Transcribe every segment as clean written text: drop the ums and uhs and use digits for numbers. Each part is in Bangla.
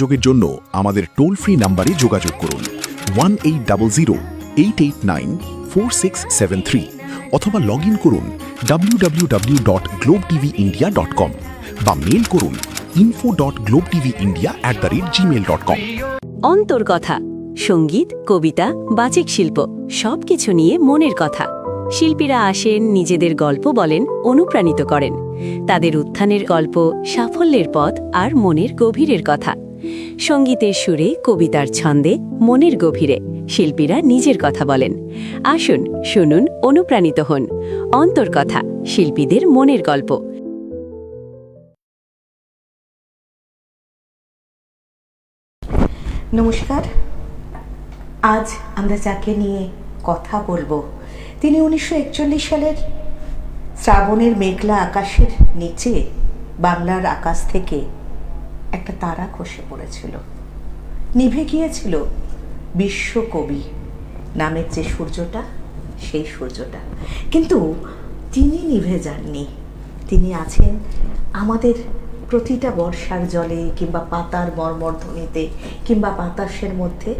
যোগের জন্য আমাদের টোল ফ্রি নাম্বারে যোগাযোগ করুন 1800-889-4673 অথবা লগ ইন করুন www.globetvindia.com বা মেল করুন info.globetvindia@gmail.com। অন্তর্কথা, সঙ্গীত, কবিতা, বাচিক শিল্প সবকিছু নিয়ে মনের কথা। শিল্পীরা আসেন, নিজেদের গল্প বলেন, অনুপ্রাণিত করেন। তাদের উত্থানের গল্প, সাফল্যের পথ আর মনের গভীরের কথা। সঙ্গীতের সুরে, কবিতার ছন্দে, মনের গভীরে শিল্পীরা নিজের কথা বলেন। আসুন, শুনুন, অনুপ্রাণিত হন। অন্তর্কথা, শিল্পীদের মনের গল্প। নমস্কার। আজ আমরা যাকে নিয়ে কথা বলবো তিনি 1941 সালের শ্রাবণের মেঘলা আকাশের নিচে বাংলার আকাশ থেকে একটা তারা খসে পড়েছিল, নিভে গিয়েছিল বিশ্বকবি নামের যে সূর্যটা, সেই সূর্যটা। কিন্তু তিনি নিভে যাননি, তিনি আছেন আমাদের প্রতিটা বর্ষার জলে কিংবা পাতার মর্মরধ্বনিতে কিংবা বাতাসের মধ্যে,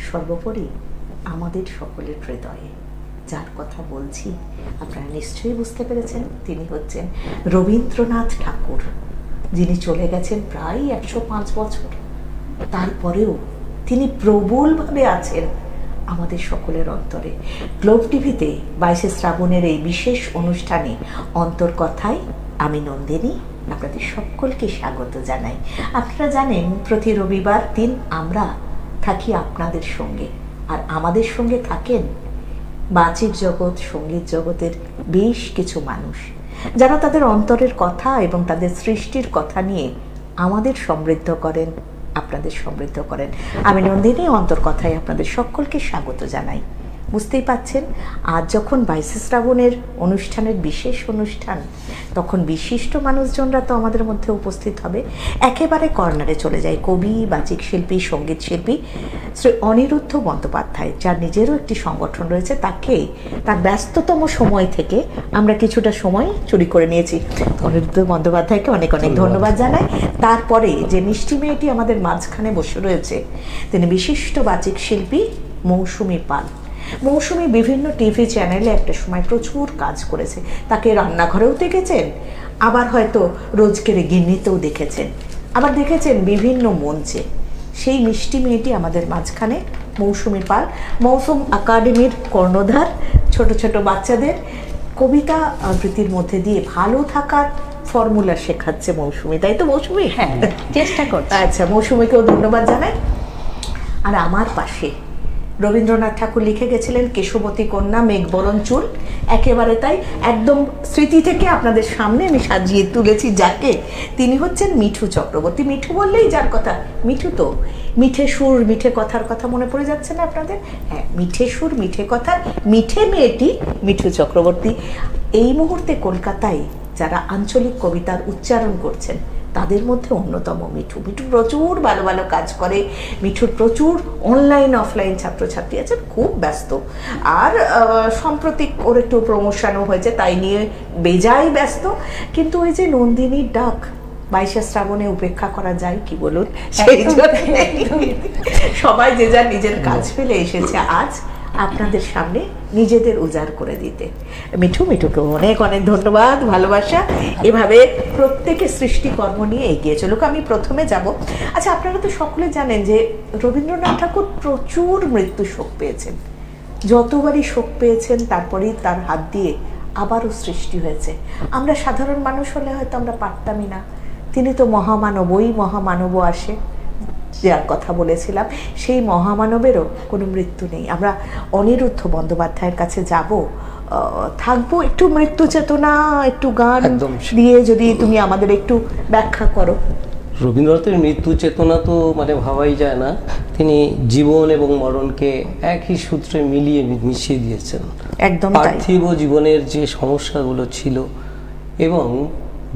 সর্বোপরি আমাদের সকলের হৃদয়ে। যার কথা বলছি আপনারা নিশ্চয়ই বুঝতে পেরেছেন, তিনি হচ্ছেন রবীন্দ্রনাথ ঠাকুর, যিনি চলে গেছেন প্রায় 105 বছর। তারপরেও তিনি প্রবলভাবে আছেন আমাদের সকলের অন্তরে। গ্লোব টিভিতে 22শে শ্রাবণের এই বিশেষ অনুষ্ঠানে অন্তর্কথায় আমি নন্দিনী আপনাদের সকলকে স্বাগত জানাই। আপনারা জানেন প্রতি রবিবার দিন আমরা থাকি আপনাদের সঙ্গে, আর আমাদের সঙ্গে থাকেন বাচিক জগৎ, সঙ্গীত জগতের বেশ কিছু মানুষ, যারা তাদের অন্তরের কথা এবং তাদের সৃষ্টির কথা নিয়ে আমাদের সমৃদ্ধ করেন, আপনাদের সমৃদ্ধ করেন। আমি নন্দিনী অন্তর্কথায় আপনাদের সকলকে স্বাগত জানাই। বুঝতেই পাচ্ছেন, আজ যখন 22শে শ্রাবণের অনুষ্ঠানের বিশেষ অনুষ্ঠান, তখন বিশিষ্ট মানুষজনরা তো আমাদের মধ্যে উপস্থিত হবে। একেবারে কর্নারে চলে যায় কবি, বাচিক শিল্পী, সঙ্গীত শিল্পী শ্রী অনিরুদ্ধ বন্দ্যোপাধ্যায়, যার নিজেরও একটি সংগঠন রয়েছে। তাকে তার ব্যস্ততম সময় থেকে আমরা কিছুটা সময় চুরি করে নিয়েছি। অনিরুদ্ধ বন্দ্যোপাধ্যায়কে অনেক অনেক ধন্যবাদ জানাই। তারপরে যে মিষ্টি মেয়েটি আমাদের মাঝখানে বসে রয়েছে, তিনি বিশিষ্ট বাচিক শিল্পী মৌসুমী পাল। মৌসুমী বিভিন্ন টিভি চ্যানেলে একটা সময় প্রচুর কাজ করেছে। তাকে রান্নাঘরেও দেখেছেন, আবার হয়তো রোজকের গিন্নিতেও দেখেছেন, আবার দেখেছেন বিভিন্ন মঞ্চে। সেই মিষ্টি মেয়েটি আমাদের মাঝখানে মৌসুমী পাল, মৌসুম একাডেমির কর্ণধার। ছোট ছোট বাচ্চাদের কবিতা আবৃত্তির মধ্যে দিয়ে ভালো থাকার ফর্মুলা শেখাচ্ছে মৌসুমী, তাই তো মৌসুমী? হ্যাঁ, চেষ্টা করছি। আচ্ছা, মৌসুমীকেও ধন্যবাদ জানাই। আর আমার পাশে রবীন্দ্রনাথ ঠাকুর লিখে গেছিলেন কেশবতী কন্যা মেঘবরণ চুল, একেবারে তাই, একদম স্মৃতি থেকে আপনাদের সামনে আমি সাজিয়ে তুলেছি যাকে, তিনি হচ্ছেন মিঠু চক্রবর্তী। মিঠু বললেই যার কথা, মিঠু তো মিঠে সুর মিঠে কথার কথা মনে পড়ে যাচ্ছে না আপনাদের? হ্যাঁ, মিঠে সুর মিঠে কথার মিঠে মেয়েটি মিঠু চক্রবর্তী। এই মুহূর্তে কলকাতায় যারা আঞ্চলিক কবিতার উচ্চারণ করছেন তাদের মধ্যে অন্যতম মিঠু। মিঠু প্রচুর ভালো ভালো কাজ করে, মিঠুর প্রচুর অনলাইন অফলাইন ছাত্রছাত্রী আছেন, খুব ব্যস্ত। আর সম্প্রতি ওর একটু প্রমোশনও হয়েছে, তাই নিয়ে বেজায় ব্যস্ত। কিন্তু ওই যে নন্দিনীর ডাক 22শে শ্রাবণে উপেক্ষা করা যায় কি বলুন? সেই জন্য সবাই যে যার নিজের কাজ ফেলে এসেছে আজ আপনাদের সামনে নিজেদের উজাড় করে দিতে। মিঠুকে অনেক অনেক ধন্যবাদ, ভালোবাসা। এভাবে প্রত্যেকের সৃষ্টিকর্ম নিয়ে এগিয়ে চলুক। আমি প্রথমে যাব, আচ্ছা, আপনারা তো সকলে জানেন যে রবীন্দ্রনাথ ঠাকুর প্রচুর মৃত্যু শোক পেয়েছেন। যতবারই শোক পেয়েছেন তারপরেই তার হাত দিয়ে আবারও সৃষ্টি হয়েছে। আমরা সাধারণ মানুষ হলে হয়তো আমরা পারতামই না। তিনি তো মহামানবই, মহামানবও আসে, যার কথা বলেছিলাম, সেই মহামানবেরও কোনো মৃত্যু নেই। আমরা অনিরুদ্ধ বন্দ্যোপাধ্যায়ের কাছে যাব, থাকবো একটু মৃত্যু চেতনা, একটু গান দিয়ে যদি তুমি আমাদের একটু ব্যাখ্যা করো। রবীন্দ্রনাথের মৃত্যু চেতনা তো ভাবাই যায় না। তিনি জীবন এবং মরণকে একই সূত্রে মিশিয়ে দিয়েছেন। একদম পার্থিব জীবনের যে সমস্যাগুলো ছিল এবং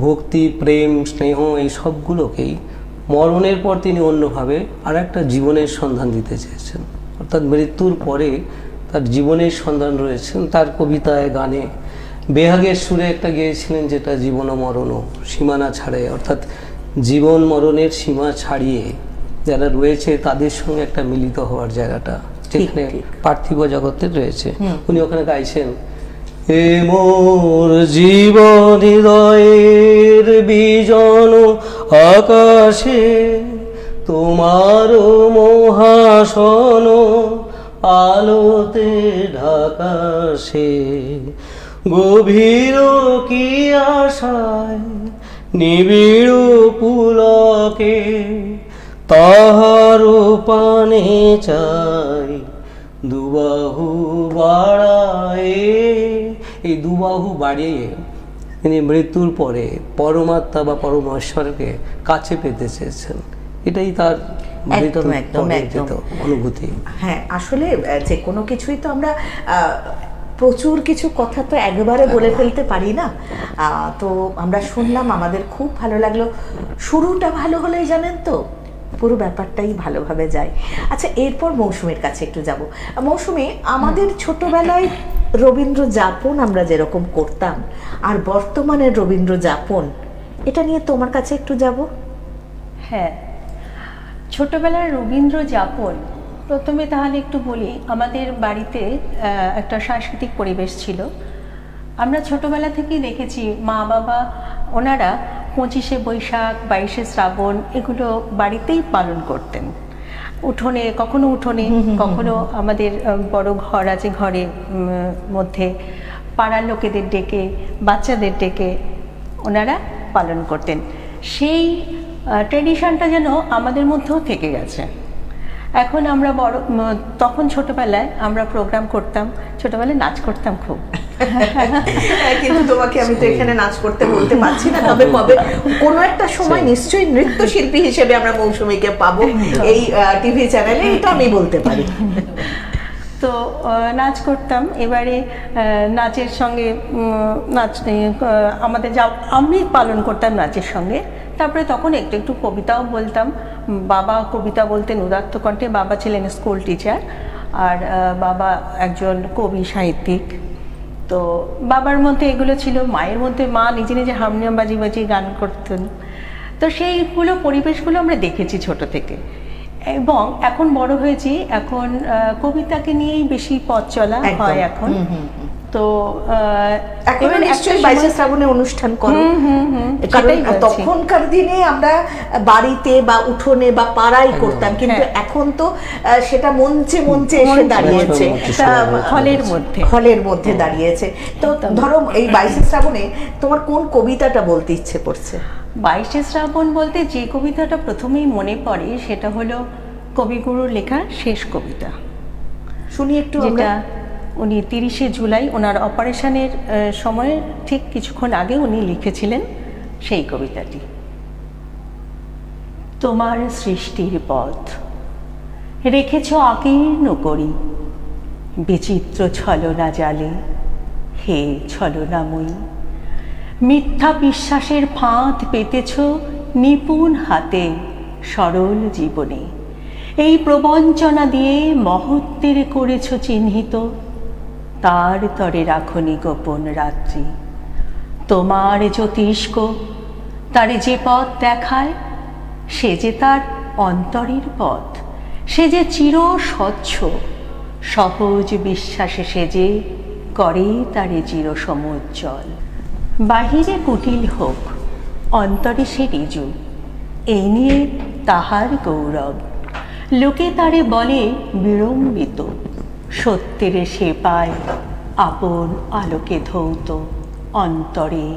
ভক্তি, প্রেম, স্নেহ, এই সবগুলোকেই মরণের পর তিনি অন্যভাবে আর একটা জীবনের সন্ধান দিতে চেয়েছেন। অর্থাৎ মৃত্যুর পরে তার জীবনের সন্ধান রয়েছেন তার কবিতায়, গানে। বেহাগের সুরে একটা গেয়েছিলেন যেটা জীবন ও মরণ সীমানা ছাড়ে, অর্থাৎ জীবন মরণের সীমা ছাড়িয়ে যারা রয়েছে তাদের সঙ্গে একটা মিলিত হওয়ার জায়গাটা যেখানে ঠিক। পার্থিব জগতের রয়েছে। উনি ওখানে গাইছেন, এ মোর জীবন হৃদয়ের বিজন আকাশে, তোমার মহাসন আলোতে ঢাকাশে, গভীর কি আশায় নিবিড় পুলকে, তাহার পানে চাই দুবাহু বাড়ায়। এই দুবাহু বাড়িয়ে তিনি মৃত্যুর পরে পরমাত্মা বা পরমেশ্বরকে কাছে পেতে চেয়েছেন। এটাই তার একদম, একদম, একদম। অনুভূতি। হ্যাঁ, আসলে যে কোনো কিছুই তো আমরা প্রচুর কিছু কথা তো একবারে বলে ফেলতে পারি না। তো আমরা শুনলাম, আমাদের খুব ভালো লাগলো। শুরুটা ভালো হলেই জানেন তো পুরো ব্যাপারটাই ভালোভাবে যায়। আচ্ছা, এরপর মৌসুমীর কাছে একটু যাব। মৌসুমী, আমাদের ছোটবেলায় রবীন্দ্র যাপন আমরা যেরকম করতাম আর বর্তমানের রবীন্দ্র যাপন, এটা নিয়ে তোমার কাছে একটু যাব। হ্যাঁ, ছোটবেলার রবীন্দ্র যাপন প্রথমে তাহলে একটু বলি। আমাদের বাড়িতে একটা সাংস্কৃতিক পরিবেশ ছিল। আমরা ছোটবেলা থেকেই দেখেছি মা বাবা ওনারা 25শে বৈশাখ, 22শে শ্রাবণ এগুলো বাড়িতেই পালন করতেন। উঠোনে, কখনো উঠোনে, কখনো আমাদের বড় ঘর আছে, ঘরের মধ্যে পাড়ার লোকেদের ডেকে, বাচ্চাদের ডেকে ওনারা পালন করতেন। সেই ট্র্যাডিশনটা যেন আমাদের মধ্যেও থেকে গেছে। এখন আমরা তখন ছোটবেলায় আমরা প্রোগ্রাম করতাম, ছোটবেলায় নাচ করতাম খুব। কিন্তু তোমাকে আমি তো এখানে নাচ করতে বলতে পারছি না, তবে কবে কোনো একটা সময় নিশ্চয়ই নৃত্যশিল্পী হিসেবে আমরা মৌসুমীকে পাবো এই টিভি চ্যানেলে, এটা আমি বলতে পারি। তো নাচ করতাম। এবারে নাচের সঙ্গে আমাদের যা আমি পালন করতাম নাচের সঙ্গে। তারপরে তখন একটু একটু কবিতাও বলতাম। বাবা কবিতা বলতেন উদাত্ত কণ্ঠে। বাবা ছিলেন স্কুল টিচার আর বাবা একজন কবি সাহিত্যিক। তো বাবার মধ্যে এগুলো ছিল, মায়ের মধ্যে মা নিজে নিজে হারমোনিয়াম বাজিয়ে গান করতেন। তো সেইগুলো পরিবেশগুলো আমরা দেখেছি ছোট থেকে। এবং এখন বড় হয়েছি, এখন কবিতাকে নিয়েই বেশি পথ চলা হয় এখন। তো এখন নিশ্চয়ই 22শে শ্রাবণে অনুষ্ঠান করো, কারণ তখনকার দিনে আমরা বাড়িতে বা উঠোনে বা পাড়ায় করতাম, কিন্তু এখন তো সেটা মঞ্চে মঞ্চে এসে দাঁড়িয়েছে, হলের মধ্যে দাঁড়িয়েছে। তো ধরো এই 22শে শ্রাবণে তোমার কোন কবিতাটা বলতে ইচ্ছে করছে? 22শে শ্রাবণ বলতে যে কবিতাটা প্রথমেই মনে পড়ে সেটা হলো কবিগুরুর লেখা শেষ কবিতা। শুনি একটু। যেটা উনি 30শে জুলাই ওনার অপারেশনের সময় ঠিক কিছুক্ষণ আগে উনি লিখেছিলেন সেই কবিতাটি। তোমার সৃষ্টির পথ রেখেছ আকীর্ণ করি, বিচিত্র ছলনা জালে হে ছলনাময়ী। মিথ্যা বিশ্বাসের ফাঁদ পেতেছ নিপুণ হাতে সরল জীবনে। এই প্রবঞ্চনা দিয়ে মহত্বের করেছ চিহ্নিত, তার তরে রাখনি গোপন রাত্রি। তোমার জ্যোতিষ্ক তারে যে পথ দেখায়, সে যে তার অন্তরের পথ, সে যে চির স্বচ্ছ সহজ বিশ্বাসে সে যে করে তারে চির সমুজ্জ্বল। বাহিরে কুটিল হোক, অন্তরে সে ঋজু, এই নিয়ে তাহার গৌরব। লোকে তারে বলে বিড়ম্বিত, সত্যের সে পায় আপন আলোকে ধৌত। অন্তরে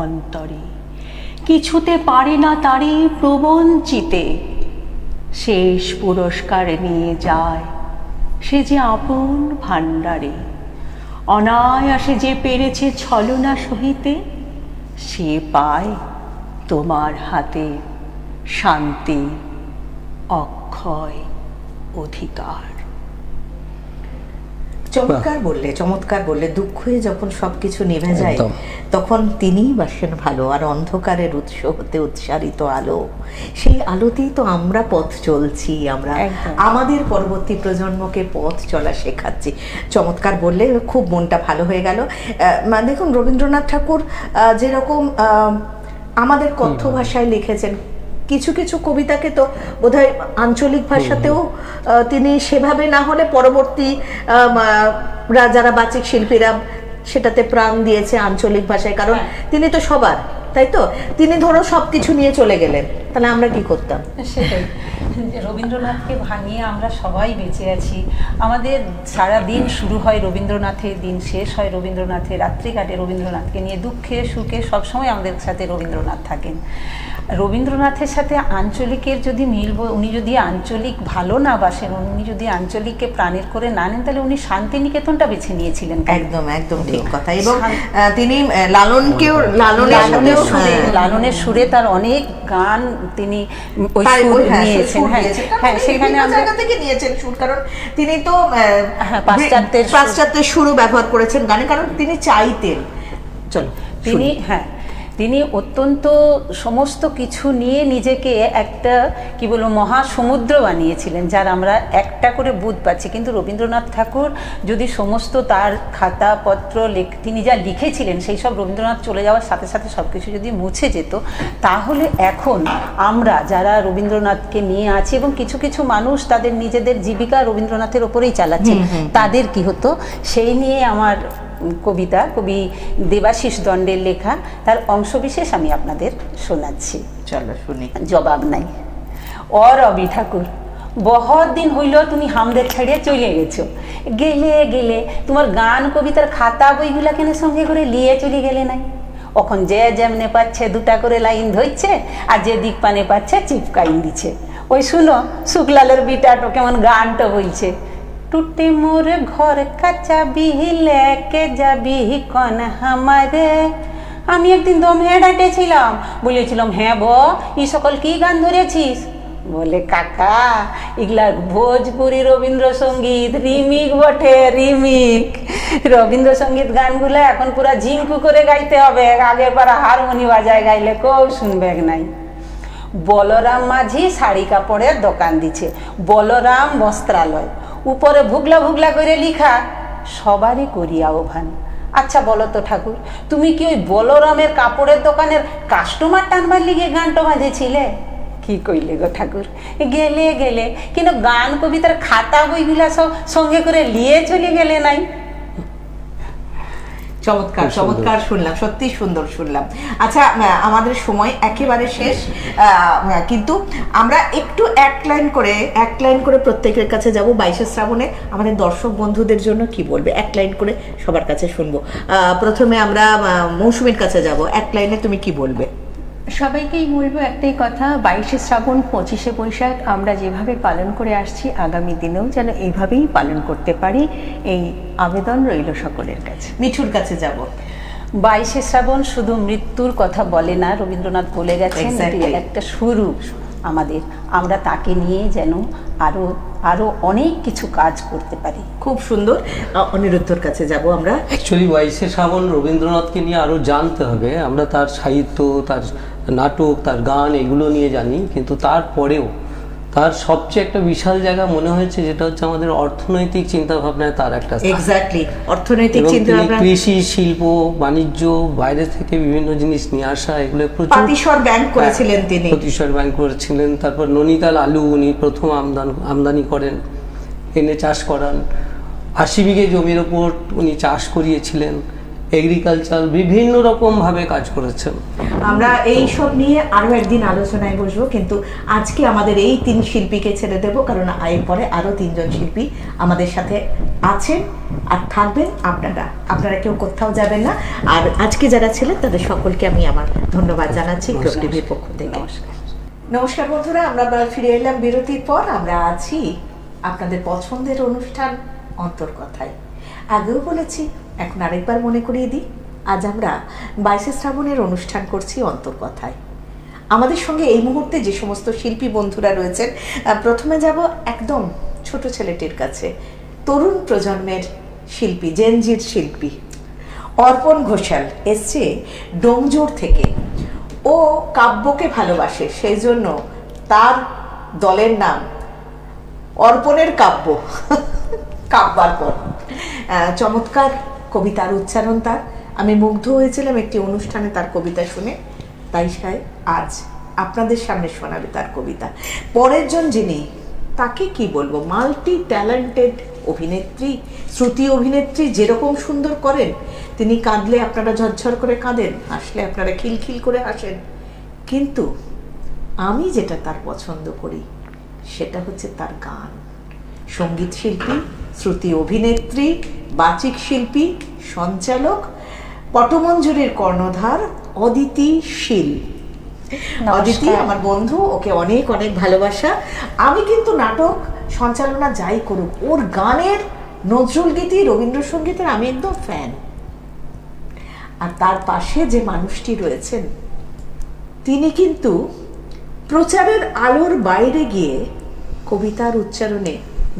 অন্তরে কিছুতে পারে না তারে প্রবঞ্চিতে, শেষ পুরস্কার নিয়ে যায় সে যে আপন ভাণ্ডারে। অনায়াসে যে পেরেছে ছলনা সহিতে, সে পায় তোমার হাতে শান্তি অক্ষয় অধিকার। চমৎকার বললে, চমৎকার বললে। দুঃখে যখন সবকিছু নেমে যায় তখন তিনিই বাসেন ভালো, আর অন্ধকারের উৎস হতে উৎসারিত আলো, সেই আলোতেই তো আমরা পথ চলছি, আমরা আমাদের পরবর্তী প্রজন্মকে পথ চলা শেখাচ্ছি। চমৎকার বললে, খুব মনটা ভালো হয়ে গেল। দেখুন, রবীন্দ্রনাথ ঠাকুর যেরকম আমাদের কথ্য ভাষায় লিখেছেন, কিছু কিছু কবিতাকে তো বোধহয় আঞ্চলিক ভাষাতেও তিনি সেভাবে না হলে পরবর্তী যারা বাচিক শিল্পীরা সেটাতে প্রাণ দিয়েছে আঞ্চলিক ভাষায়, কারণ তিনি তো সবার, তাই তো? তিনি ধরো সবকিছু নিয়ে চলে গেলেন, তাহলে আমরা কি করতাম? সেটাই, রবীন্দ্রনাথকে ভাঙিয়ে আমরা সবাই বেঁচে আছি। আমাদের সারা দিন শুরু হয় রবীন্দ্রনাথের, দিন শেষ হয় রবীন্দ্রনাথের, রাত্রি কাটে রবীন্দ্রনাথকে নিয়ে, দুঃখে সুখে সবসময় আমাদের সাথে রবীন্দ্রনাথ থাকেন। রবীন্দ্রনাথের সাথে আঞ্চলিকের যদি মিলব, উনি যদি আঞ্চলিক ভালো না বাসেন, উনি যদি আঞ্চলিককে প্রাণের করে না নেন, তাহলে উনি শান্তিনিকেতনটা বেছে নিয়েছিলেন। একদম একদম ঠিক কথা। এবং তিনি লালনের সুরে তার অনেক গান তিনি ওই সুর নিয়েছেন। হ্যাঁ, সেখানে জায়গা থেকে নিয়েছেন সুর, কারণ তিনি তো পাশ্চাত্যের সুরও ব্যবহার করেছেন গানে, কারণ তিনি চাইতেন। চলো, তিনি অত্যন্ত সমস্ত কিছু নিয়ে নিজেকে একটা কি বলবো মহাসমুদ্র বানিয়েছিলেন, যার আমরা একটা করে বুঝ পাচ্ছি। কিন্তু রবীন্দ্রনাথ ঠাকুর যদি সমস্ত তার খাতাপত্র তিনি যা লিখেছিলেন সেই সব রবীন্দ্রনাথ চলে যাওয়ার সাথে সাথে সব কিছু যদি মুছে যেত, তাহলে এখন আমরা যারা রবীন্দ্রনাথকে নিয়ে আছি এবং কিছু কিছু মানুষ তাদের নিজেদের জীবিকা রবীন্দ্রনাথের ওপরেই চালাচ্ছে, তাদের কি হতো সেই নিয়ে আমার কবিতা, কবি দেবাশিস দণ্ডের লেখা, তার অংশবিশেষ আমি আপনাদের শোনাচ্ছি। চলো শুনি। জবাব নাই। ও রবি ঠাকুর, বহুত দিন হইল তুমি হামদের ছাড়িয়ে চলে গেছো, গেলে তোমার গান কবিতার খাতা বইগুলা কেন সঙ্গে করে লিয়ে চলে গেলে নাই? এখন যে যেমনে পাচ্ছে দুটা করে লাইন ধরছে, আর যে দিক পানে পাচ্ছে চিপকাইন দিচ্ছে। ওই শুনো শুক্লালের বিটাটো কেমন গানটা বলছে, টুটে মোর ঘর কাঁচা বিহি লেকে যাবি কন হামারে। আমি একদিন দম হেঁটেছিলাম, বলেছিলাম হ্যাঁ এই সকল কি গান ধরেছিস? বলে কাকা এগুলা ভোজপুরি রবীন্দ্রসঙ্গীত, রিমিক বটে, রিমিক। রবীন্দ্রসঙ্গীত গানগুলো এখন পুরা ঝিঙ্কু করে গাইতে হবে, আগের পারা হারমোনি বাজায় গাইলে কেউ শুনবে নাই। বলরাম মাঝি শাড়ি কাপড়ের দোকান দিছে, বলরাম বস্ত্রালয়, উপরে ভুগলা ভুগলা করে লিখা, সবারই করি আহ্বান। আচ্ছা বলো তো ঠাকুর, তুমি কি ওই বলরামের কাপড়ের দোকানের কাস্টমার টানবার লিগে গানটা বাঁধেছিলে? কি কইলে গো ঠাকুর, গেলে কিন্তু গান কবিতার খাতা বইগুলা সব সঙ্গে করে নিয়ে চলে গেলে নাই? চমৎকার চমৎকার শুনলাম, সত্যি সুন্দর শুনলাম। আচ্ছা, আমাদের সময় একেবারে শেষ, কিন্তু আমরা একটু এক লাইন করে প্রত্যেকের কাছে যাব। 22শে শ্রাবণে আমাদের দর্শক বন্ধুদের জন্য কি বলবে, এক লাইন করে সবার কাছে শুনবো। প্রথমে আমরা মৌসুমীর কাছে যাব, এক লাইনে তুমি কি বলবে? সবাইকেই বলবো একটাই কথা, 22শে শ্রাবণ 25শে বৈশাখ আমরা যেভাবে পালন করে আসছি, আগামী দিনেও যেন এইভাবেই পালন করতে পারি, এই আবেদন রইল সকলের কাছে। মিঠুর কাছে যাব। 22শে শ্রাবণ শুধু মৃত্যুর কথা বলে না, রবীন্দ্রনাথ বলে গেছেন একটা শুরু আমাদের, আমরা তাকে নিয়ে যেন আরো অনেক কিছু কাজ করতে পারি। খুব সুন্দর। অনিরুদ্ধর কাছে যাব আমরা। অ্যাকচুয়ালি 22শে শ্রাবণ রবীন্দ্রনাথকে নিয়ে আরও জানতে হবে। আমরা তার সাহিত্য, তার নাটক, তার গান এগুলো নিয়ে জানি, কিন্তু তারপরেও তার সবচেয়ে একটা বিশাল জায়গা মনে হয়েছে যেটা হচ্ছে আমাদের অর্থনৈতিক চিন্তা ভাবনায় তার একটা এক্স্যাক্টলি অর্থনৈতিক চিন্তা ভাবনা, কৃষি, শিল্প, বাণিজ্য, বাইরে থেকে বিভিন্ন জিনিস নিয়ে আসা, এগুলো প্রচুর। পাতিস্বর ব্যাংক করেছিলেন তিনি, প্রতিস্বর ব্যাংক করেছিলেন। তারপর ননিতাল আলু উনি প্রথম আমদানি করেন, এনে চাষ করান। 80 বিঘে জমির ওপর উনি চাষ করিয়েছিলেন, এগ্রিকালচার বিভিন্ন রকমভাবে কাজ করেছেন। আমরা এই সব নিয়ে আরও একদিন আলোচনায় বসবো, কিন্তু আজকে আমাদের এই 3 শিল্পীকে ছেড়ে দেবো, কারণ এরপরে আরও 3 জন শিল্পী আমাদের সাথে আছেন আর থাকবেন। আপনারা কেউ কোথাও যাবেন না। আর আজকে যারা ছিলেন তাদের সকলকে আমি আমার ধন্যবাদ জানাচ্ছি গ্রোভ টিভির পক্ষ থেকে। নমস্কার বন্ধুরা, আমরা ফিরে এলাম বিরতির পর। আমরা আছি আপনাদের পছন্দের অনুষ্ঠান অন্তর্কথায়। আগেও বলেছি, এখন আরেকবার মনে করিয়ে দিই, আজ আমরা 22শে শ্রাবণের অনুষ্ঠান করছি অন্তর্কথায়। আমাদের সঙ্গে এই মুহূর্তে যে সমস্ত শিল্পী বন্ধুরা রয়েছেন, প্রথমে যাব একদম ছোট ছেলেটির কাছে, তরুণ প্রজন্মের শিল্পী, জেনজির শিল্পী অর্পণ ঘোষাল এসছে ডোমজোর থেকে। ও কাব্যকে ভালোবাসে, সেই জন্য তার দলের নাম অর্পণের কাব্য, কাব্যার্পণ। চমৎকার কবিতার উচ্চারণ তার, আমি মুগ্ধ হয়েছিলাম একটি অনুষ্ঠানে তার কবিতা শুনে। তাই আজ আপনাদের সামনে শোনাবে তার কবিতা। পরের জন যিনি, তাকে কি বলবো, মাল্টি ট্যালেন্টেড অভিনেত্রী, শ্রুতি অভিনেত্রী, যেরকম সুন্দর করেন, তিনি কাঁদলে আপনারা ঝরঝর করে কাঁদেন, হাসলে আপনারা খিলখিল করে হাসেন। কিন্তু আমি যেটা তার পছন্দ করি সেটা হচ্ছে তার গান। সঙ্গীত শিল্পী, শ্রুতি অভিনেত্রী, বাচিক শিল্পী, সঞ্চালক, পটমঞ্জুরির কর্ণধার অদিতি শীল। অদিতি আমার বন্ধু, ওকে অনেক অনেক ভালোবাসা। আমি কিন্তু নাটক সঞ্চালনা যাই করুক, ওর গানের, নজরুল গীতি, রবীন্দ্রসঙ্গীতের আমি একদম ফ্যান। আর তার পাশে যে মানুষটি রয়েছেন, তিনি কিন্তু প্রচারের আলোর বাইরে গিয়ে কবিতার উচ্চারণে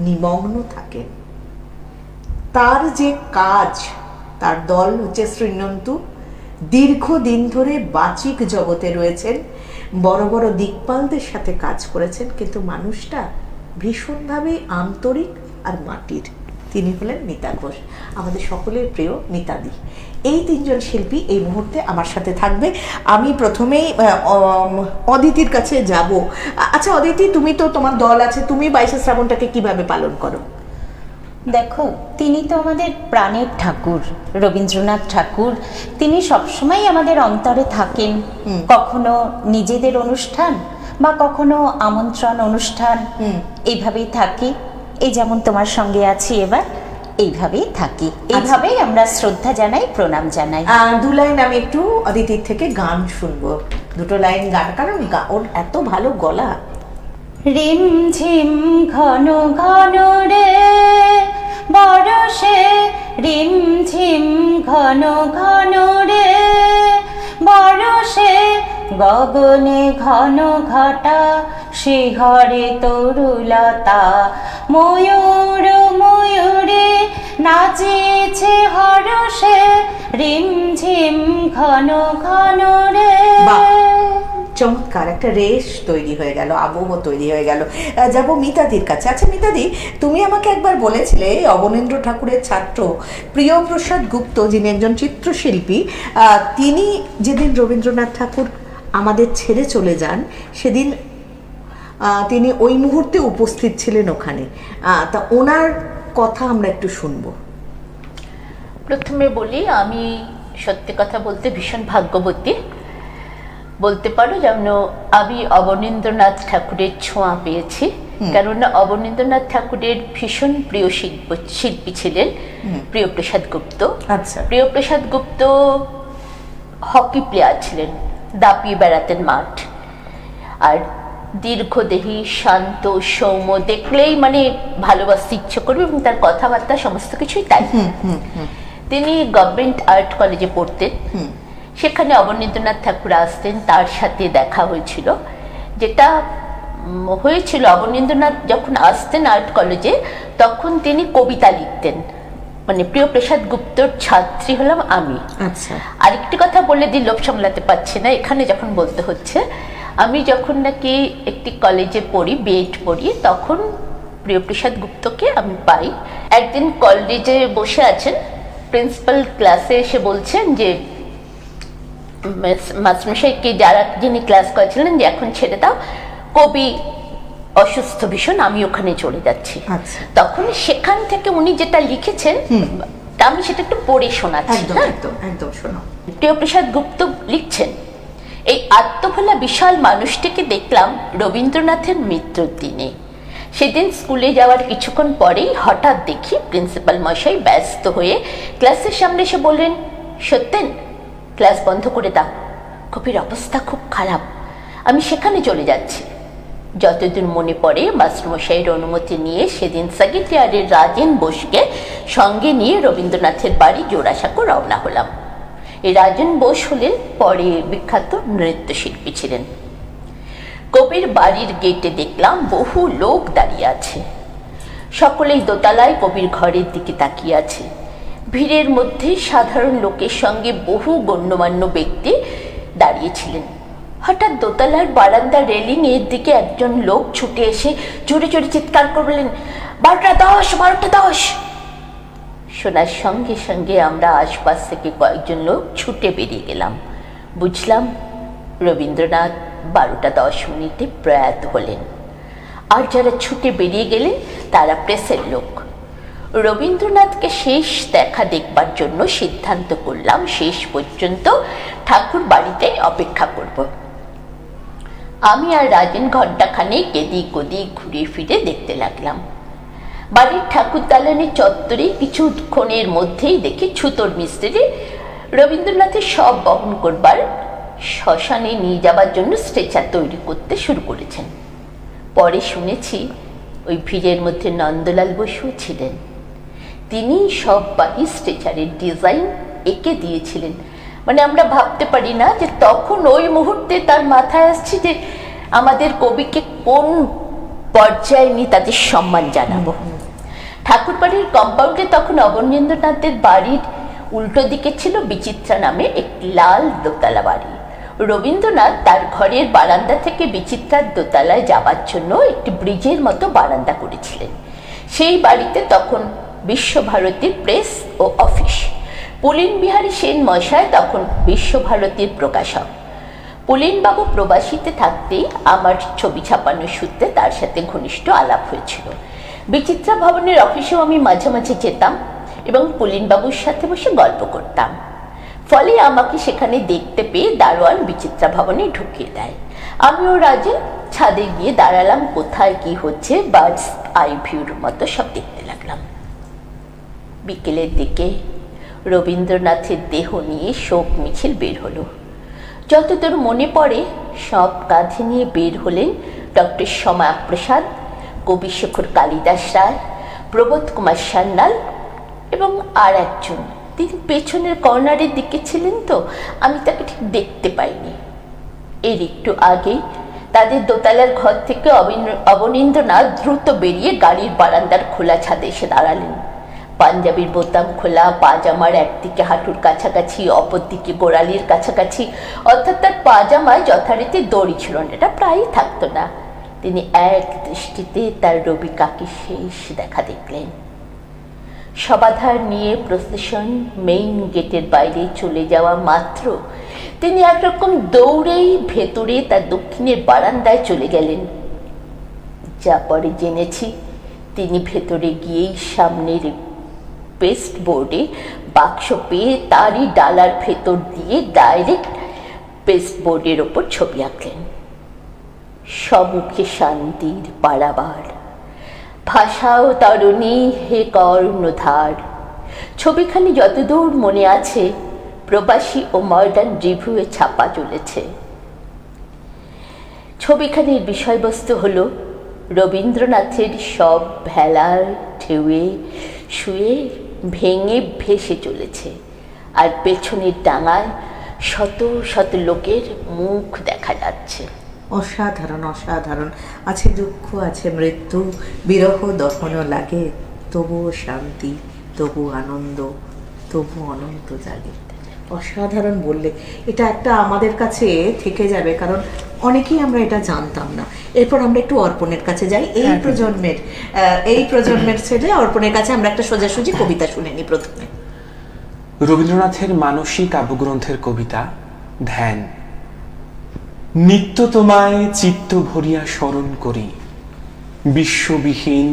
নিমগ্ন থাকেন। তার যে কাজ, তার দল হচ্ছে শ্রীনন্তু, দীর্ঘদিন ধরে বাচিক জগতে রয়েছেন, বড় বড় দিকপালদের সাথে কাজ করেছেন, কিন্তু মানুষটা ভীষণভাবে আন্তরিক আর মাটির। তিনি হলেন মিতা ঘোষ, আমাদের সকলের প্রিয় মিতাদি। এই তিনজন শিল্পী এই মুহূর্তে আমার সাথে থাকবে। আমি প্রথমেই অদিতির কাছে যাব। আচ্ছা অদিতি, তুমি তো, তোমার দল আছে, তুমি 22শে শ্রাবণটাকে কিভাবে পালন করো? দেখো, তিনি তো আমাদের প্রাণের ঠাকুর, রবীন্দ্রনাথ ঠাকুর। তিনি সবসময় আমাদের অন্তরে থাকেন। কখনো নিজেদের অনুষ্ঠান বা কখনো আমন্ত্রণ অনুষ্ঠান, এইভাবেই থাকি। এই যেমন তোমার সঙ্গে আছি এবার, এইভাবেই থাকি, এইভাবেই আমরা শ্রদ্ধা জানাই, প্রণাম জানাই। দু লাইন আমি একটু অদিতির থেকে গান শুনবো, দুটো লাইন গান, কারণ ওর এত ভালো গলা। রিম ঝিম ঘন ঘন রে বরষে, রিম ঝিম ঘন ঘন রে বরষে, গগনে ঘন ঘটা শিহরে তরুলতা, ময়ূর ময়ূরে নাচেছে হরষে, রিম ঝিম ঘন ঘন রে। চমৎকার একটা রেশ তৈরি হয়ে গেল, আবহ তৈরি হয়ে গেল। যাব মিতাদির কাছে। আচ্ছা মিতাদি, তুমি আমাকে একবার বলেছিলে অবনীন্দ্র ঠাকুরের ছাত্র প্রিয়প্রসাদ গুপ্ত, যিনি একজন চিত্রশিল্পী, তিনি যেদিন রবীন্দ্রনাথ ঠাকুর আমাদের ছেড়ে চলে যান, সেদিন তিনি ওই মুহূর্তে উপস্থিত ছিলেন ওখানে। তা ওনার কথা আমরা একটু শুনবো। প্রথমে বলি, আমি সত্যি কথা বলতে ভীষণ ভাগ্যবতী বলতে পারো, যেমন আমি অবনীন্দ্রনাথ ঠাকুরের ছোঁয়া পেয়েছি। কেননা অবনীন্দ্রনাথ ঠাকুরের ভীষণ প্রিয় শিল্পী ছিলেন প্রিয়প্রসাদ গুপ্ত। আচ্ছা। প্রিয়প্রসাদ গুপ্ত হকি প্লেয়ার ছিলেন, দাপিয়ে বেড়াতেন মাঠ, আর দীর্ঘদেহী, শান্ত, সৌম্য, দেখলেই মানে ভালোবাসতে ইচ্ছে করবে, এবং তার কথাবার্তা সমস্ত কিছুই তাই। তিনি গভর্নমেন্ট আর্ট কলেজে পড়তেন, সেখানে অবনীন্দ্রনাথ ঠাকুর আসতেন, তার সাথে দেখা হয়েছিল। যেটা হয়েছিল, অবনীন্দ্রনাথ যখন আসতেন আর্ট কলেজে, তখন তিনি কবিতা লিখতেন। মানে প্রিয়প্রসাদ গুপ্তর ছাত্রী হলাম আমি। আচ্ছা। আরেকটি কথা বলে দিই, লোভ সামলাতে পারছি না, এখানে যখন বলতে হচ্ছে। আমি যখন নাকি একটি কলেজে পড়ি, বিএড পড়ি, তখন প্রিয়প্রসাদ গুপ্তকে আমি পাই। একদিন কলেজে বসে আছেন, প্রিন্সিপাল ক্লাসে এসে বলছেন যে মাস্টারমশাইকে, যিনি ক্লাস করেছিলেন, যে এখন ছেড়ে দাও, কবি অসুস্থ ভীষণ, আমি ওখানে চলে যাচ্ছি। তখন সেখান থেকে উনি যেটা লিখেছেন, আমি সেটা একটু পড়ে শোনাচ্ছি। একদম শোনো। প্রিয়প্রসাদ গুপ্ত লিখছেন, এই আত্মভোলা বিশাল মানুষটিকে দেখলাম রবীন্দ্রনাথের মৃত্যুর দিনে। সেদিন স্কুলে যাওয়ার কিছুক্ষণ পরেই হঠাৎ দেখি প্রিন্সিপাল মশাই ব্যস্ত হয়ে ক্লাসের সামনে এসে বললেন, সত্যেন, ক্লাস বন্ধ করে দাও, কবির অবস্থা খুব খারাপ, আমি সেখানে চলে যাচ্ছি। যতদূর মনে পড়ে, মাস্টারমশাইয়ের অনুমতি নিয়ে সেদিন সেক্রেটারিয়েটের রাজেন বোসকে সঙ্গে নিয়ে রবীন্দ্রনাথের বাড়ি জোড়াসাঁকো রওনা হলাম। এই রাজেন বোস হলেন পরে বিখ্যাত নৃত্যশিল্পী ছিলেন। কবির বাড়ির গেটে দেখলাম বহু লোক দাঁড়িয়ে আছে, সকলেই দোতলায় কবির ঘরের দিকে তাকিয়ে আছে। ভিড়ের মধ্যে সাধারণ লোকের সঙ্গে বহু গণ্যমান্য ব্যক্তি দাঁড়িয়েছিলেন। হঠাৎ দোতলার বারান্দার রেলিং এর দিকে একজন লোক ছুটে এসে জোরে জোরে চিৎকার করলেন, 12টা 10, 12টা 10। শোনার সঙ্গে সঙ্গে আমরা আশপাশ থেকে কয়েকজন লোক ছুটে বেরিয়ে গেলাম। বুঝলাম রবীন্দ্রনাথ 12:10 প্রয়াত হলেন। আর যারা ছুটে বেরিয়ে গেলেন তারা প্রেসের লোক। রবীন্দ্রনাথকে শেষ দেখা দেখবার জন্য সিদ্ধান্ত করলাম শেষ পর্যন্ত ঠাকুর বাড়িতেই অপেক্ষা করব। আমি আর রাজেন ঘণ্টাখানেক এদিক ওদিক ঘুরে ফিরে দেখতে লাগলাম। বাড়ির ঠাকুর দালানের চত্বরে কিছুক্ষণের মধ্যেই দেখি ছুতোর মিস্ত্রি রবীন্দ্রনাথের সব বহন করবার শ্মশানে নিয়ে যাবার জন্য স্ট্রেচার তৈরি করতে শুরু করেছেন। পরে শুনেছি ওই ভিড়ের মধ্যে নন্দলাল বসুও ছিলেন। তিনি সব বাড়ি স্ট্রেচারের ডিজাইন এঁকে দিয়েছিলেন। মানে আমরা ভাবতে পারি না যে তখন ওই মুহূর্তে তার মাথায় আসছে যে আমাদের কবিকে কোন পর্যায়ে নিয়ে তাদের সম্মান জানাবো। ঠাকুর বাড়ির কম্পাউন্ডে তখন অবনীন্দ্রনাথের বাড়ির উল্টো দিকে ছিল বিচিত্রা নামে একটি লাল দোতলা বাড়ি। রবীন্দ্রনাথ তার ঘরের বারান্দা থেকে বিচিত্রার দোতলায় যাবার জন্য একটি ব্রিজের মতো বারান্দা করেছিলেন। সেই বাড়িতে তখন বিশ্বভারতীর প্রেস ও অফিস। পুলিন বিহারী সেন মশাই তখন বিশ্বভারতীর প্রকাশক। পুলিনবাবু প্রবাসীতে থাকতেই আমার ছবি ছাপানোর সূত্রে তার সাথে ঘনিষ্ঠ আলাপ হয়েছিল। বিচিত্রা ভবনের অফিসেও আমি মাঝে মাঝে যেতাম এবং পুলিনবাবুর সাথে বসে গল্প করতাম। ফলে আমাকে সেখানে দেখতে পেয়ে দারোয়ান বিচিত্রা ভবনে ঢুকিয়ে দেয়। আমিও রাজেন ছাদে গিয়ে দাঁড়ালাম, কোথায় কি হচ্ছে বার্ডস আই ভিউর মতো সব দেখতে লাগলাম। বিকেলের দিকে রবীন্দ্রনাথের দেহ নিয়ে শোক মিছিল বের হলো। যতদূর মনে পড়ে সব কাঁধে নিয়ে বের হলেন ডক্টর শ্যামাপ্রসাদ, কবিশেখর কালিদাস রায়, প্রবোধ কুমার সান্যাল এবং আর একজন। তিনি পেছনের কর্নারের দিকে ছিলেন তো আমি তাকে ঠিক দেখতে পাইনি। এর একটু আগেই তাদের দোতলার ঘর থেকে অবনীন্দ্রনাথ দ্রুত বেরিয়ে গাড়ির বারান্দার খোলা ছাদে এসে দাঁড়ালেন। পাঞ্জাবির বোতাম খোলা, পাজামার একদিকে হাঁটুর কাছাকাছি, অপরদিকে গোড়ালির কাছাকাছি, অর্থাৎ তার পাজামায় যথারীতি দড়ি ছিল না, এটা প্রায়ই থাকতো না। তিনি এক দৃষ্টিতে তার রবিকাকে শেষ দেখা দেখলেন। সবাধার নিয়ে প্রসেশন মেইন গেটের বাইরে চলে যাওয়া মাত্র তিনি একরকম দৌড়েই ভেতরে তার দক্ষিণের বারান্দায় চলে গেলেন। যা পরে জেনেছি তিনি ভেতরে গিয়েই সামনের পেস্ট বোর্ডে বাক্স পেয়ে তারই ডালার ভেতর দিয়ে ডাইরেক্ট পেস্ট বোর্ডের ওপর ছবি আঁকলেন। সম্মুখে শান্তির পারাবার, ভাষাও তরুণী হে কর্ণধার। ছবিখানি যতদূর মনে আছে প্রবাসী ও মডার্ন রিভিউয়ে ছাপা চলেছে। ছবিখানির বিষয়বস্তু হল রবীন্দ্রনাথের সব ভেলার ঢেউয়ে শুয়ে ভেঙে ভেসে চলেছে, আর পেছনের ডাঙায় শত শত লোকের মুখ দেখা যাচ্ছে। অসাধারণ অসাধারণ। আছে দুঃখ, আছে মৃত্যু, বিরহ দহনও লাগে, তবুও শান্তি, তবু আনন্দ, তবু অনন্ত জাগে। অসাধারণ বললে, এটা একটা আমাদের কাছে থেকে যাবে, কারণ অনেকেই আমরা এটা জানতাম না। এরপর আমরা একটু অর্পণের কাছে যাই। এই প্রজন্মের ছেলে অর্পণের কাছে আমরা একটা সোজাসুজি কবিতা শুনে নিই প্রথমে। রবীন্দ্রনাথের মানসী কাব্যগ্রন্থের কবিতা ধ্যান। নিত্য তোমায় চিত্ত ভরিয়া স্মরণ করি, বিশ্ববিহীন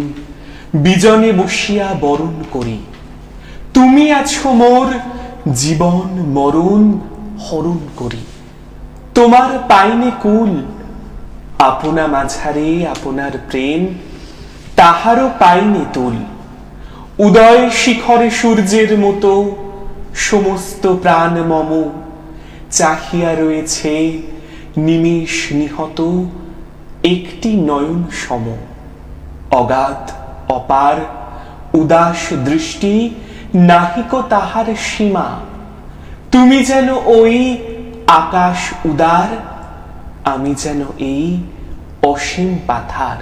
বিজনে বসিয়া বরণ করি। তুমি আছো মোর জীবন মরণ হরণ করি। তোমার পাইনে কুল, আপনা মাঝারে আপনার প্রেম, তাহারও পাইনে তুল। উদয় শিখরে সূর্যের মতো সমস্ত প্রাণ মম, চাহিয়া রয়েছে নিমেষ নিহত একটি নয়ন সম। অগাধ অপার উদাস দৃষ্টি, নাহিক তাহার সীমা। তুমি যেন ওই আকাশ উদার, আমি যেন এই অসীম পাথার।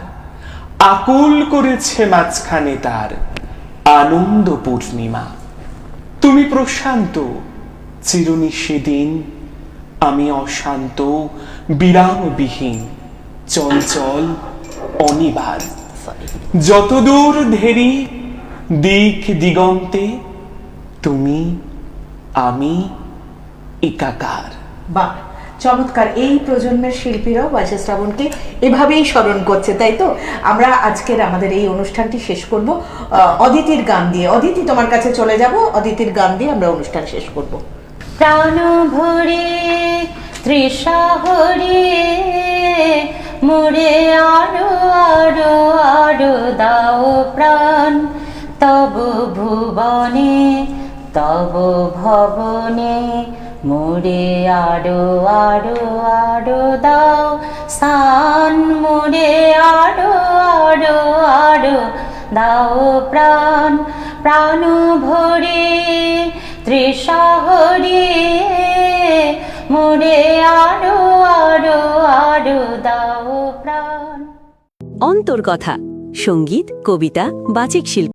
আকুল করেছে মাঝখানে তার আনন্দ পূর্ণিমা। তুমি প্রশান্ত চিরনিষেদিন, আমি অশান্ত বিরামবিহীন, চঞ্চল অনিবার। যতদূর ধেরি দিক দিগন্তে, তুমি আমি একাকার। বাহ, চমৎকার। এই প্রজন্মের শিল্পীরাও বাজে শ্রাবণকে এভাবেই স্মরণ করছে, তাই তো? আমরা আজকের আমাদের এই অনুষ্ঠানটি শেষ করব অদিতির গান দিয়ে। অদিতি, তোমার কাছে চলে যাব, অদিতির গান দিয়ে আমরা অনুষ্ঠান শেষ করব। প্রাণ ভরে তৃষা হরিয়ে মোরে আরো আরো আরো দাও প্রাণ, তব ভুবনে তব ভবনে মোরে আরো আরো আরো দাও স্থান, মোরে আরো আরো আরো দাও প্রাণ। প্রাণ ভরে তৃষা হরিয়ে মোরে আরো আরো আরো দাও প্রাণ। অন্তর্কথা, সঙ্গীত, কবিতা, বাচিক শিল্প।